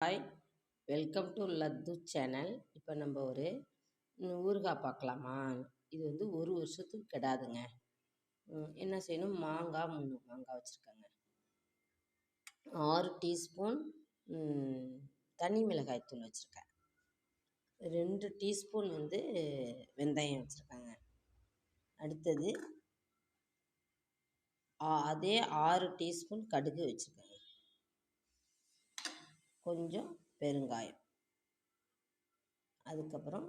Hi, welcome to Lathu channel. இப்போ நம்ம ஒரு ஊறுகாய் பார்க்கலாமா? இது வந்து ஒரு வருஷத்துக்கு கெடாதுங்க. என்ன செய்யணும்? மாங்காய் 3 மாங்காய் வச்சுருக்கேங்க. 6 டீஸ்பூன் தனி மிளகாய் தூள் வச்சுருக்கேன். 2 டீஸ்பூன் வந்து வெந்தயம் வச்சுருக்கேங்க. அடுத்தது அதே 6 டீஸ்பூன் கடுகு வச்சுருக்கேங்க. கொஞ்சம் பெருங்காயம், அதுக்கப்புறம்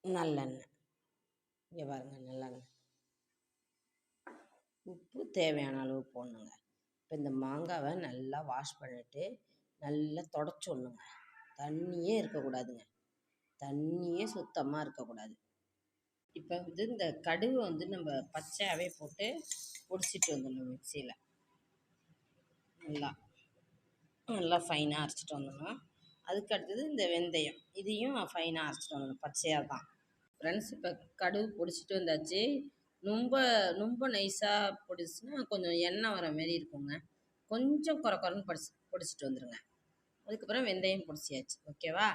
நல்லெண்ணெய். இங்கே பாருங்கள், நல்லெண்ணெய். உப்பு தேவையான அளவு போடணுங்க. இப்போ இந்த மாங்காவை நல்லா வாஷ் பண்ணிவிட்டு நல்லா தொடச்சி விடணுங்க. தண்ணியே இருக்கக்கூடாதுங்க. தண்ணியே சுத்தமாக இருக்கக்கூடாது. இப்போ வந்து இந்த கடுகு வந்து நம்ம பச்சையாகவே போட்டு பொடிச்சிட்டு வந்துடணும். மிக்சியில் நல்லா நல்லா ஃபைனாக அரைச்சிட்டு வந்துடணும். அதுக்கு அடுத்தது இந்த வெந்தயம், இதையும் ஃபைனாக அரைச்சிட்டு வந்துடணும், பச்சையாக தான். ஃப்ரெண்ட்ஸ், இப்போ கடுகு பொடிச்சிட்டு வந்தாச்சு. ரொம்ப ரொம்ப நைஸாக பொடிச்சுன்னா கொஞ்சம் எண்ணெய் வர மாரி இருக்குங்க. கொஞ்சம் குறன்னு பொடிச்சிட்டு வந்துடுங்க. அதுக்கப்புறம் வெந்தயம் பொடிச்சியாச்சு. ஓகேவா?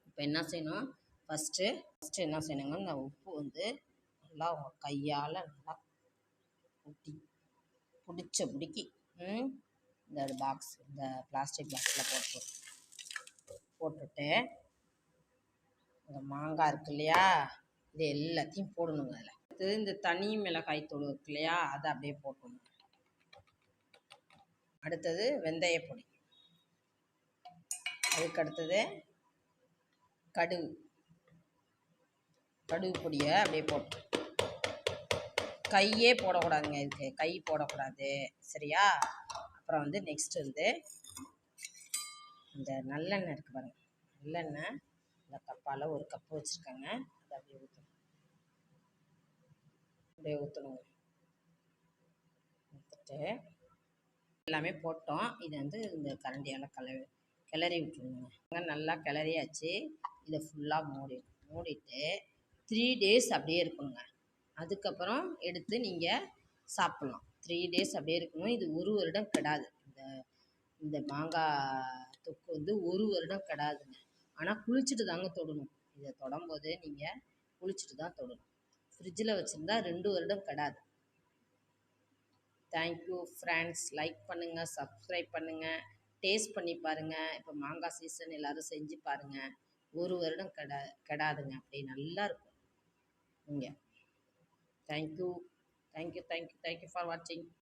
இப்போ என்ன செய்யணும்? ஃபஸ்ட்டு என்ன செய்யணுங்க, இந்த உப்பு வந்து நல்லா உங்கள் கையால் நல்லா பிடிக்கி இந்த பாக்ஸ், இந்த பிளாஸ்டிக் பாக்ஸில் போட்டுட்டு இந்த மாங்காய் இருக்கு இல்லையா, இது எல்லாத்தையும் போடணுங்க. அதில் அடுத்தது இந்த தனி மிளகாய் தூள் இருக்கு இல்லையா, அதை அப்படியே போட்டணும். அடுத்தது வெந்தய பொடி, அதுக்கு அடுத்தது கடுகு பொடியை அப்படியே போட்டு, கையே போடக்கூடாதுங்க. இதுக்கு கை போடக்கூடாது, சரியா? அப்புறம் வந்து நெக்ஸ்ட் வந்து இந்த நல்லெண்ணெய் இருக்குது பாருங்க, நல்லெண்ணெய் இந்த கப்பால் 1 கப்பு வச்சுருக்கேங்க. அதை அப்படியே ஊற்றணுங்க. ஊற்றிட்டு எல்லாமே போட்டோம். இதை வந்து இந்த கரண்டியால் கிளறி விட்டுருணுங்க. நல்லா கிளறியாச்சு. இதை ஃபுல்லாக மூடிட்டு 3 டேஸ் அப்படியே இருக்கணுங்க. அதுக்கப்புறம் எடுத்து நீங்கள் சாப்பிட்லாம். 3 டேஸ் அப்படியே இருக்கணும். இது 1 வருடம் கெடாது. இந்த மாங்காய் தொக்கு வந்து 1 வருடம் கெடாதுங்க. ஆனால் குளிச்சுட்டு தாங்க தொடணும். இதை தொடும்போது நீங்கள் குளிச்சுட்டு தான் தொடணும். ஃப்ரிட்ஜில் வச்சுருந்தா 2 வருடம் கெடாது. Thank you friends. லைக் பண்ணுங்கள், சப்ஸ்கிரைப் பண்ணுங்கள், டேஸ்ட் பண்ணி பாருங்கள். இப்போ மாங்காய் சீசன், எல்லோரும் செஞ்சு பாருங்கள். 1 வருடம் கெடாதுங்க. அப்படி நல்லாயிருக்கும். இங்கே தேங்க்யூ ஃபார் வாட்சிங்.